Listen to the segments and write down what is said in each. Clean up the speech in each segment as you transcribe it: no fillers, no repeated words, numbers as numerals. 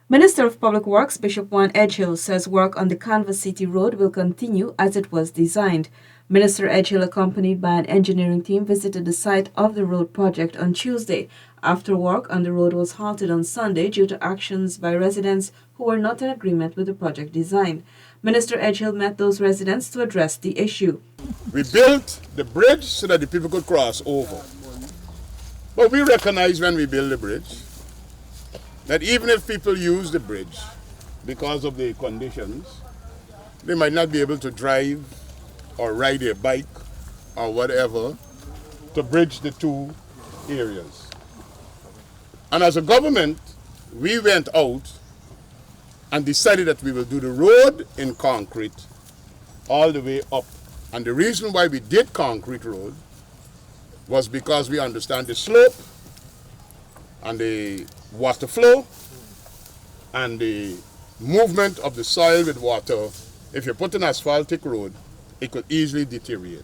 Minister of Public Works Bishop Edghill says work on the Canvas City Road will continue as it was designed. Minister Edghill, accompanied by an engineering team, visited the site of the road project on Tuesday. After work on the road was halted on Sunday due to actions by residents who were not in agreement with the project design. Minister Edghill met those residents to address the issue. We built the bridge so that the people could cross over. But we recognize when we build the bridge that even if people use the bridge because of the conditions, they might not be able to drive or ride a bike or whatever to bridge the two areas. And as a government, we went out and decided that we will do the road in concrete all the way up. And the reason why we did concrete road was because we understand the slope and the water flow and the movement of the soil with water. If you put an asphaltic road, it could easily deteriorate.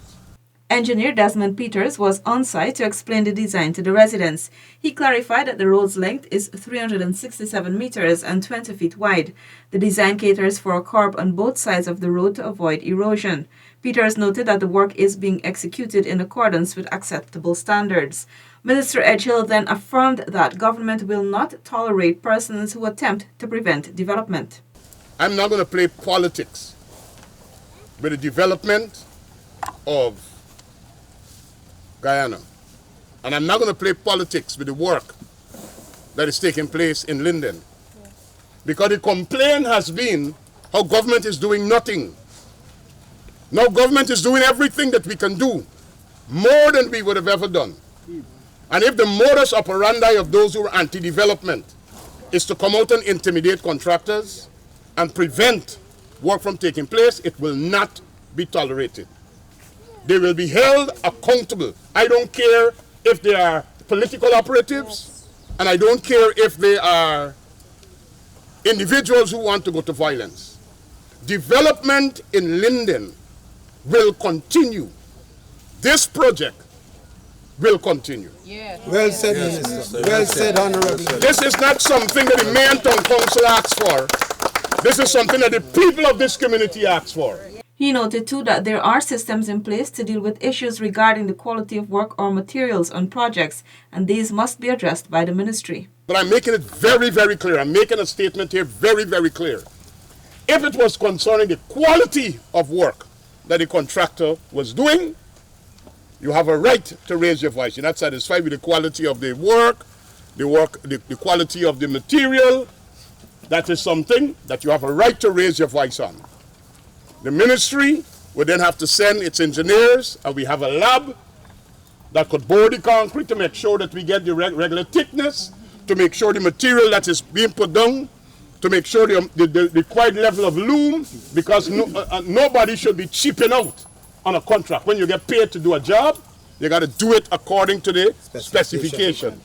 Engineer Desmond Peters was on site to explain the design to the residents. He clarified that the road's length is 367 meters and 20 feet wide. The design caters for a curb on both sides of the road to avoid erosion. Peters noted that the work is being executed in accordance with acceptable standards. Minister Edghill then affirmed that government will not tolerate persons who attempt to prevent development. I'm not going to play politics with the development of Guyana. And I'm not going to play politics with the work that is taking place in Linden. Because the complaint has been how government is doing nothing. Now government is doing everything that we can do, more than we would have ever done. And if the modus operandi of those who are anti-development is to come out and intimidate contractors and prevent work from taking place, it will not be tolerated. They will be held accountable. I don't care if they are political operatives, and I don't care if they are individuals who want to go to violence. Development in Linden will continue. This project will continue. Yeah. Well said, Minister. Well said, Honorable. This is not something that the Mayor and Town Council asks for. This is something that the people of this community ask for. He noted too that there are systems in place to deal with issues regarding the quality of work or materials on projects, and these must be addressed by the ministry. But I'm making it very, very clear. I'm making a statement here very, very clear. If it was concerning the quality of work that the contractor was doing, you have a right to raise your voice. You're not satisfied with the quality of the work, the quality of the material. That is something that you have a right to raise your voice on. The ministry would then have to send its engineers, and we have a lab that could bore the concrete to make sure that we get the regular thickness, to make sure the material that is being put down, to make sure the required level of loom, because nobody should be cheaping out on a contract. When you get paid to do a job, you got to do it according to the specification.